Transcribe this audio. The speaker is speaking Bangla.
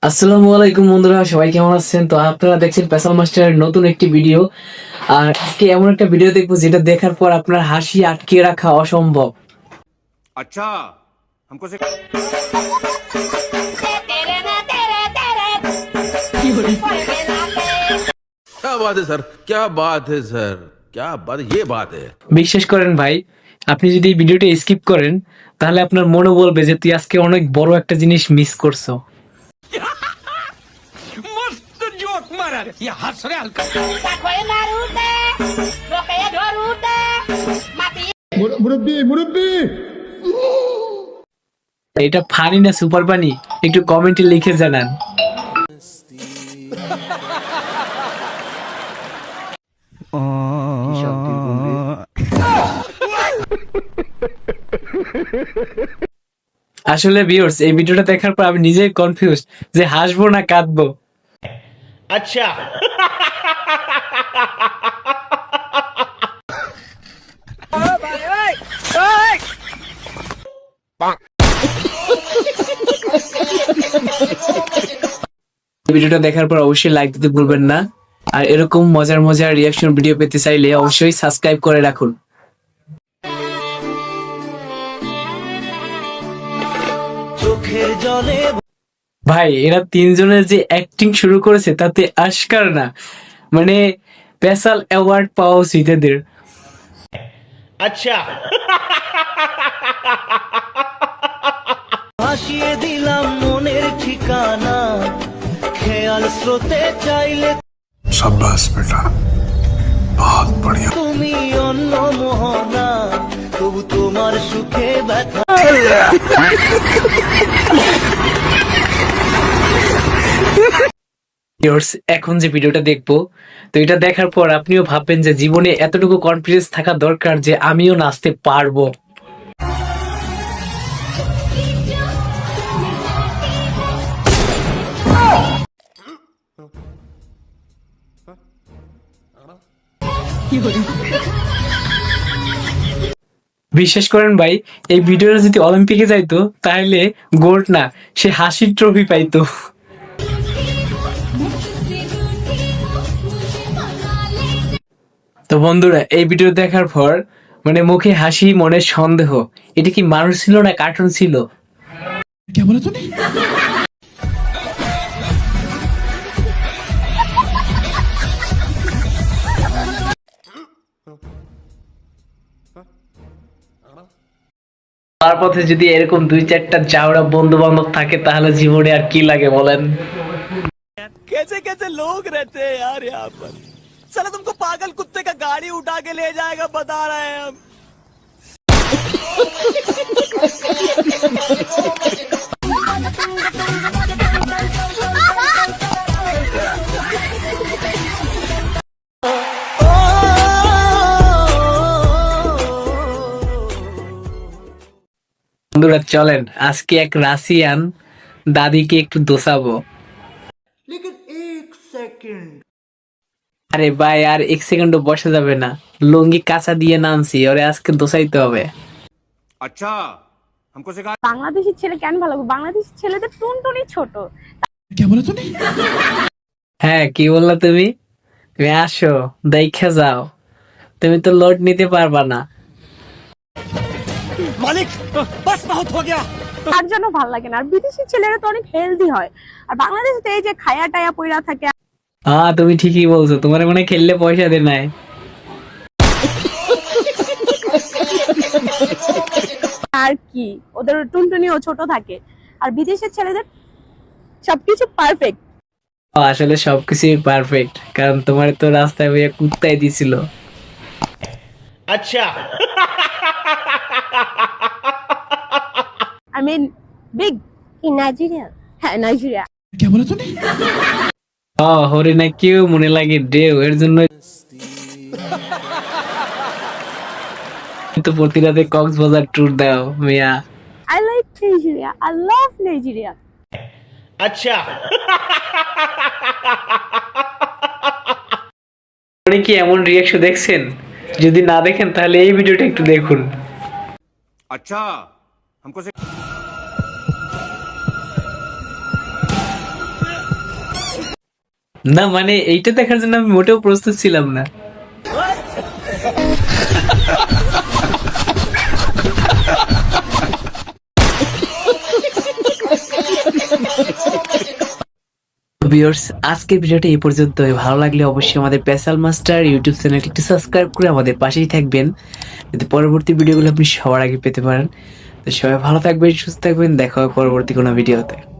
আসসালামু আলাইকুম বন্ধুরা, সবাই কেমন আছেন? তো আপনারা দেখছেন পেশাল মাস্টারের নতুন একটি ভিডিও। আর আজকে এমন একটা ভিডিও দেখবো যেটা দেখার পর আপনার হাসি আটকে রাখা অসম্ভব। अच्छा हमको से क्या बात है सर, क्या बात है सर, क्या बात है, ये बात है। বিশ্বাস করেন ভাই, আপনি যদি এই ভিডিওটা স্কিপ করেন তাহলে আপনার মনে বলবে যে তুই আজকে অনেক বড় একটা জিনিস মিস করছো। मस्त जोक मारा रे ये हंस रे हल्का এটা ফানি না সুপার ফানি? একটু কমেন্টে লিখে জানান। আসলে ভিউয়ার্স, এই ভিডিওটা দেখার পর আমি নিজেই কনফিউজ যে হাসবো না কাঁদবো। अच्छा ভিডিওটা দেখার পর অবশ্যই লাইক দিতে ভুলবেন না। আর এরকম মজার মজার রিয়াকশন ভিডিও পেতে চাইলে অবশ্যই সাবস্ক্রাইব করে রাখুন। ভাই, এরা তিনজনের যে অ্যাক্টিং শুরু করেছে তাতে আশকার না, মানে স্পেশাল অ্যাওয়ার্ড পাওয়া উচিত এদের। अच्छा ভাসিয়ে দিলাম মনের ঠিকানা খেয়াল স্রোতে চাইলে शाबाश बेटा, बहुत बढ़िया। তুমি অন্য মোহনা তবু তোমার সুখে ব্যথা ভিউয়ার্স, এখন যে ভিডিওটা দেখবো, তো এটা দেখার পর আপনিও ভাববেন যে জীবনে এতটুকু কনফিডেন্স থাকা দরকার যে আমিও নাচতে পারবো। বিশ্বাস করেন ভাই, এই ভিডিওটা যদি অলিম্পিকে যাইতো তাহলে গোল্ড না, সে হাসির ট্রফি পাইতো। তো বন্ধুরা, এই ভিডিও দেখার পর মানে মুখে হাসি মনে সন্দেহ, এটা কি মানুষ ছিল না কার্টুন ছিল? তার পথে যদি এরকম দুই চারটা জাউরা বন্ধু বান্ধব থাকে তাহলে জীবনে আর কি লাগে বলেন? कैसे कैसे लोग रहते हैं यार यहाँ पर साला तुमको पागल कुत्ते का गाड़ी उठा के ले जाएगा बता रहे हैं हम বন্ধুরা চলেন আজকে এক রাশিয়ান দাদিকে একটু দোসাবো। আরে ভাই, আর এক সেকেন্ডও বসা যাবে না, লুঙ্গি কাঁচা দিয়ে নামছি, ওরে আজকে দোসাইতে হবে। अच्छा हमको सिखा বাংলাদেশের ছেলে কেন ভালো লাগবে? বাংলাদেশের ছেলেদের টুনটুনি ছোট। হ্যাঁ, কি বললা তুমি? তুমি আসো, দেখে যাও, তুমি তো লোড নিতে পারবা না। मालिक बस बहुत हो गया তার জন্য ভালো লাগে না। আর বিদেশি ছেলেরা তো অনেক হেলদি হয়, আর বাংলাদেশে তো এই যে খায়া টায়া পইরা থাকে। হ্যাঁ, তুমি ঠিকই বলছো, তোমার মনে খেললে পয়সা দে নাই। আর কি, ওদের টুনটুনিও ছোট থাকে। আর বিদেশের ছেলেদের সবকিছু পারফেক্ট। আসলে সবকিছুই পারফেক্ট, কারণ তোমার তো রাস্তায় ভাইয়া কুত্তাই দিছিল। अच्छा I mean big in Nigeria. হ্যাঁ, নাইজেরিয়া। হরিণা কেউ মনে লাগে ডেউ, এর জন্য তো প্রতি রাতে কক্সবাজার ট্যুর দাও মিয়া। I like Nigeria, I love Nigeria. अच्छा আপনি কি এমন রিয়াকশন দেখছেন? যদি না দেখেন তাহলে এই ভিডিওটা একটু দেখুন। अच्छा हमको से না মানে এইটা দেখার জন্য আমি মোটেও প্রস্তুত ছিলাম না। ভিউয়ার্স, আজকের ভিডিওটা এই পর্যন্তই। ভালো লাগলে অবশ্যই আমাদের পেসাল মাস্টার ইউটিউব চ্যানেলটি একটু সাবস্ক্রাইব করে আমাদের পাশেই থাকবেন, যাতে পরবর্তী ভিডিওগুলো আপনি সবার আগে পেতে পারেন। তো সবাই ভালো থাকবেন, সুস্থ থাকবেন, দেখা হবে পরবর্তী কোনো ভিডিওতে।